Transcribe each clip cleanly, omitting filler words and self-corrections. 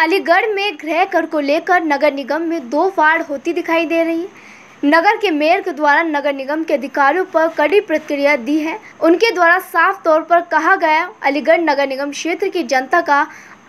अलीगढ़ में गृह कर को लेकर नगर निगम में दो फाड़ होती दिखाई दे रही है। नगर के मेयर के द्वारा नगर निगम के अधिकारियों पर कड़ी प्रतिक्रिया दी है। उनके द्वारा साफ तौर पर कहा गया, अलीगढ़ नगर निगम क्षेत्र की जनता का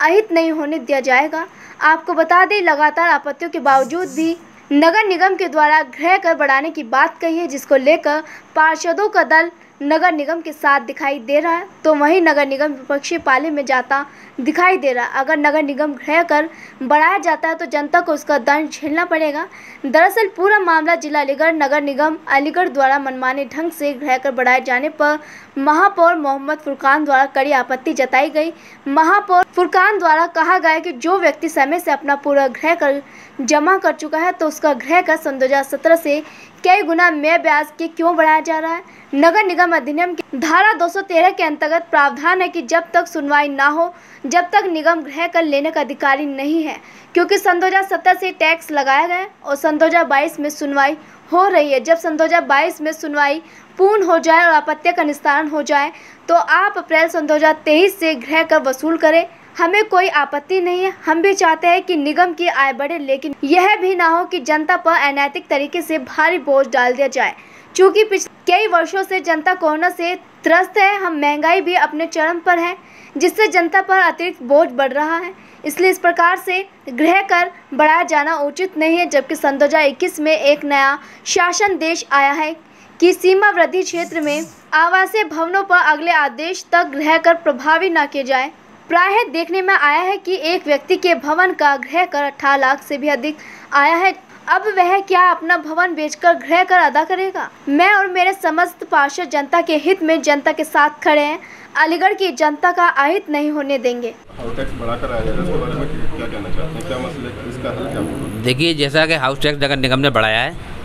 अहित नहीं होने दिया जाएगा। आपको बता दें, लगातार आपत्तियों के बावजूद भी नगर निगम के द्वारा गृह कर बढ़ाने की बात कही है, जिसको लेकर पार्षदों का दल नगर निगम के साथ दिखाई दे रहा है, तो वहीं नगर निगम विपक्षी पाले में जाता दिखाई दे रहा है। अगर नगर निगम गृह कर बढ़ाया जाता है तो जनता को उसका दंड झेलना पड़ेगा। दरअसल पूरा मामला जिला अलीगढ़ नगर निगम अलीगढ़ द्वारा मनमाने ढंग से गृह कर बढ़ाए जाने पर महापौर मोहम्मद फुरकान द्वारा कड़ी आपत्ति जताई गई। महापौर फुरकान द्वारा कहा गया कि जो व्यक्ति समय से अपना पूरा गृह कर जमा कर चुका है तो उसका गृह कर सन 2017 से कई गुना में ब्याज के क्यों बढ़ाया जा रहा है। नगर निगम अधिनियम की धारा 213 के अंतर्गत प्रावधान है कि जब तक सुनवाई ना हो, जब तक निगम गृह कर लेने का अधिकारी नहीं है, क्योंकि सन 2017 से टैक्स लगाया गया और सन 2022 में सुनवाई हो रही है। जब सन 2022 में सुनवाई पूर्ण हो जाए और आपत्ति का निस्तारण हो जाए तो आप अप्रैल सन 2023 से गृह कर वसूल करें। हमें कोई आपत्ति नहीं है। हम भी चाहते हैं कि निगम की आय बढ़े, लेकिन यह भी ना हो कि जनता पर अनैतिक तरीके से भारी बोझ डाल दिया जाए। चूँकि पिछले कई वर्षों से जनता कोरोना से त्रस्त है, हम महंगाई भी अपने चरम पर है, जिससे जनता पर अतिरिक्त बोझ बढ़ रहा है। इसलिए इस प्रकार से गृह कर बढ़ाया जाना उचित नहीं है। जबकि सन 2021 में एक नया शासन देश आया है कि सीमावर्ती क्षेत्र में आवासीय भवनों पर अगले आदेश तक गृह कर प्रभावी न किए जाए। प्रायः देखने में आया है कि एक व्यक्ति के भवन का गृह कर 18 लाख से भी अधिक आया है। अब वह क्या अपना भवन बेचकर गृह कर अदा करेगा? मैं और मेरे समस्त पार्षद जनता के हित में जनता के साथ खड़े हैं। अलीगढ़ की जनता का अहित नहीं होने देंगे। हाउस टैक्स बढ़ाकर आया जाएगा, इसके बारे में क्या कहना चाहते हैं? क्या मसले, इसका हल क्या होगा? देखिए, जैसा कि हाउस टैक्स नगर निगम ने बढ़ाया है,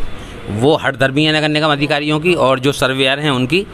वो हठधर्मी है नगर निगम अधिकारियों की और जो सर्वेयर हैं उनकी।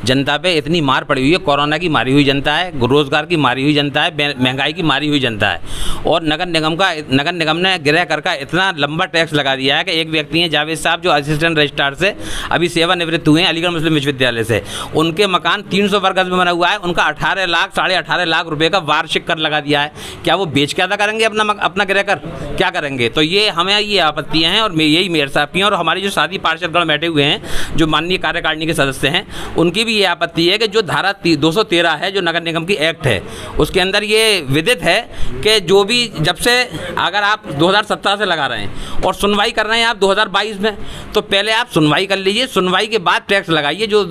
जनता पे इतनी मार पड़ी हुई है, कोरोना की मारी हुई जनता है, रोजगार की मारी हुई जनता है, महंगाई की मारी हुई जनता है। और नगर निगम ने गृह कर का इतना लंबा टैक्स लगा दिया है कि एक व्यक्ति हैं जावेद साहब, जो असिस्टेंट रजिस्ट्रार से अभी सेवानिवृत्त हुए हैं अलीगढ़ मुस्लिम विश्वविद्यालय से। उनके मकान 300 वर्ग गज में बना हुआ है, उनका 18 लाख 18.5 लाख रुपये का वार्षिक कर लगा दिया है। क्या वो बेच के अदा करेंगे अपना गृह कर? क्या करेंगे? तो ये हमें ये आपत्तियाँ हैं और यही मेयर साहब की हैं। और हमारी जो साथी पार्षदगण बैठे हुए हैं, जो माननीय कार्यकारिणी के सदस्य हैं, उनकी भी ये आपत्ति है कि जो धारा 213 है, जो नगर निगम की एक्ट है, उसके अंदर ये विदित है कि जो भी जब से अगर आप 2017 से लगा रहे हैं और सुनवाई कर रहे हैं आप 2022 में, तो पहले आप सुनवाई कर लीजिए, सुनवाई के बाद टैक्स लगाइए। जो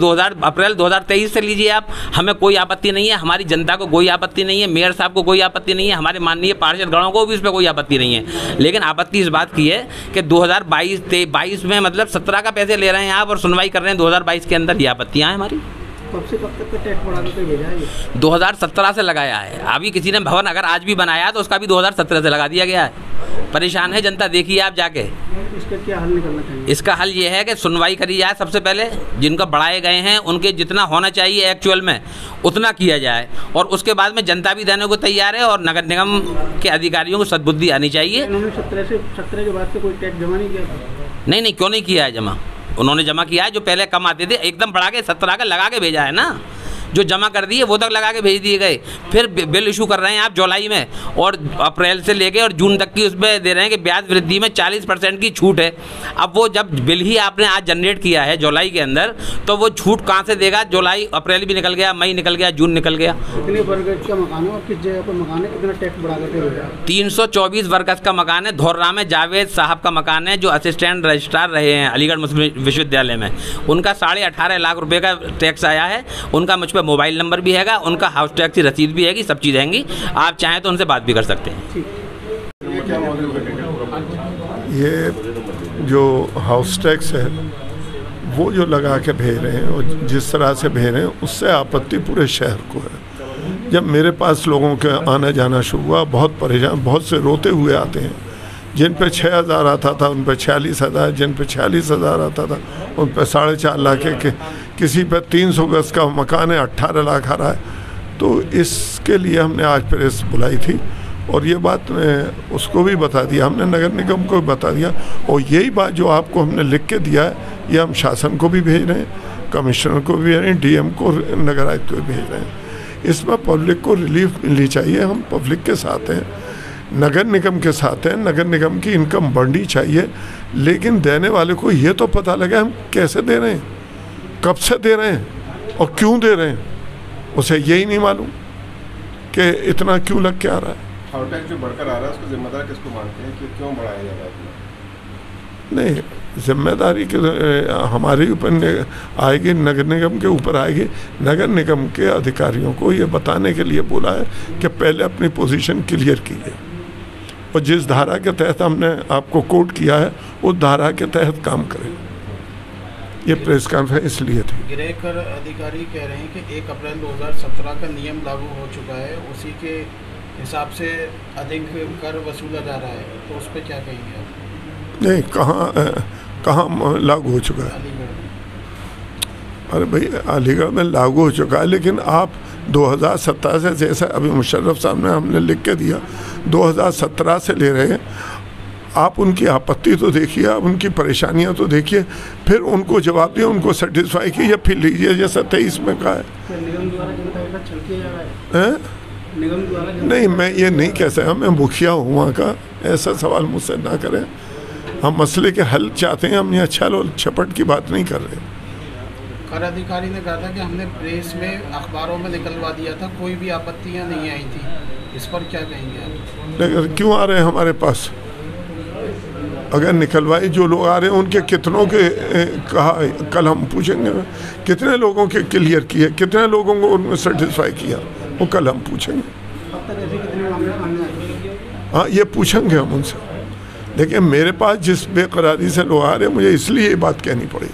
अप्रैल 2023 से लीजिए आप, हमें कोई आपत्ति नहीं है, हमारी जनता को कोई आपत्ति नहीं है, मेयर साहब को कोई आपत्ति नहीं है, हमारे माननीय पार्षदगणों को भी इस पर कोई आपत्ति नहीं है। लेकिन आपत्ति इस बात की है कि 2022 में मतलब 17 का पैसे ले रहे हैं आप और सुनवाई कर रहे हैं 2022 के अंदर। ये आपत्तियाँ हैं हमारी। कब से कब तक का टैक्स बढ़ाने पे भेजा है? 2017 से लगाया है। अभी किसी ने भवन अगर आज भी बनाया है तो उसका भी 2017 से लगा दिया गया है। परेशान है जनता, देखिए आप जाके। इसका क्या हल निकलना चाहिए? इसका हल ये है कि सुनवाई करी जाए। सबसे पहले जिनका बढ़ाए गए हैं उनके जितना होना चाहिए एक्चुअल में उतना किया जाए, और उसके बाद में जनता भी देने को तैयार है और नगर निगम के अधिकारियों को सद्बुद्धि आनी चाहिए। उन्होंने 17 के बाद से कोई टैक्स जमा नहीं किया? नहीं, क्यों नहीं किया है जमा? उन्होंने जमा किया है। जो पहले कम आते थे एकदम बढ़ा के 17 का लगा के भेजा है ना, जो जमा कर दिए वो तक लगा के भेज दिए गए। फिर बिल इशू कर रहे हैं आप जुलाई में, और अप्रैल से लेके और जून तक की उसमें दे रहे हैं कि ब्याज वृद्धि में 40% की छूट है। अब वो जब बिल ही आपने आज जनरेट किया है जुलाई के अंदर, तो वो छूट कहाँ से देगा? जुलाई अप्रैल भी निकल गया, मई निकल गया, जून निकल गया। कितने वर्ग का मकान है और किस जगह पर मकान है? कितना टैक्स बढ़ा कर? 324 वर्ग का मकान है। धोर्रा में जावेद साहब का मकान है, जो असिस्टेंट रजिस्ट्रार रहे हैं अलीगढ़ मुस्लिम विश्वविद्यालय में। उनका 18.5 लाख रुपये का टैक्स आया है। उनका मुझ पर मोबाइल नंबर भी हैगा, उनका हाउस टैक्स की रसीद भी हैगी, सब चीज़ हैंगी। आप चाहें तो उनसे बात भी कर सकते हैं। ये जो हाउस टैक्स है वो जो लगा के भेज रहे हैं और जिस तरह से भेज रहे हैं, उससे आपत्ति पूरे शहर को है। जब मेरे पास लोगों के आना जाना शुरू हुआ, बहुत परेशान, बहुत से रोते हुए आते हैं। जिन पे 6,000 आता था उन पे 46,000, जिन पे 46,000 आता था उन पे 4.5 लाख के, किसी पे 300 गज का मकान है 18 लाख आ रहा है। तो इसके लिए हमने आज प्रेस बुलाई थी और ये बात मैं उसको भी बता दिया, हमने नगर निगम को भी बता दिया। और यही बात जो आपको हमने लिख के दिया है, ये हम शासन को भी भेज रहे हैं, कमिश्नर को भी भेज रहे हैं, DM को, नगर आयुक्त को भी भेज रहे हैं। इसमें पब्लिक को रिलीफ मिलनी चाहिए, हम पब्लिक के साथ हैं। नगर निगम के साथ हैं, नगर निगम की इनकम बढ़नी चाहिए, लेकिन देने वाले को ये तो पता लगे हम कैसे दे रहे हैं, कब से दे रहे हैं और क्यों दे रहे हैं। उसे यही नहीं मालूम कि इतना क्यों लग के आ रहा है। हाउस टैक्स जो बढ़कर आ रहा है उसको जिम्मेदार किसको मानते हैं कि क्यों बढ़ाया जा रहा है? नहीं, जिम्मेदारी के हमारे ऊपर आएगी, नगर निगम के ऊपर आएगी। नगर निगम के अधिकारियों को ये बताने के लिए बोला है कि पहले अपनी पोजीशन क्लियर कीजिए और जिस धारा के तहत हमने आपको कोट किया है उस धारा के तहत काम करें। ये प्रेस कॉन्फ्रेंस इसलिए थी। गृह कर अधिकारी कह रहे हैं कि 1 अप्रैल 2017 का नियम लागू हो चुका है, उसी के हिसाब से अधिक कर वसूला जा रहा है, तो उस पर क्या कहेंगे आप? नहीं, कहाँ लागू हो चुका है? अरे भाई, अलीगढ़ में लागू हो चुका है, लेकिन आप 2017 से, जैसे अभी मुशर्रफ साहब ने हमने लिख के दिया, 2017 से ले रहे हैं। आप उनकी आपत्ति तो देखिए, आप उनकी परेशानियां तो देखिए, फिर उनको जवाब दिए, उनको सेटिस्फाई कीजिए, फिर लीजिए, जैसा 23 में कहा है। निगम द्वारा जनता का छल किया जा रहा है? निगम द्वारा नहीं, मैं ये नहीं कह सकता, मैं मुखिया हूँ वहाँ का, ऐसा सवाल मुझसे ना करें। हम मसले के हल चाहते हैं, हम यहाँ छल और छपट की बात नहीं कर रहे। कर अधिकारी ने कहा था कि हमने प्रेस में, अखबारों में निकलवा दिया था, कोई भी आपत्तियां नहीं आई थी, इस पर क्या कहेंगे आप? लेकिन क्यों आ रहे हैं हमारे पास? अगर निकलवाई जो लोग आ रहे हैं उनके कितनों के कहा, कल हम पूछेंगे कितने लोगों के क्लियर किए, कितने लोगों को उनमें सेटिस्फाई किया, वो कल हम पूछेंगे। अब तक ऐसे कितने मामले सामने आए? हाँ, ये पूछेंगे हम उनसे, लेकिन मेरे पास जिस बेकरारी से लोग आ रहे हैं, मुझे इसलिए ये बात कहनी पड़ी।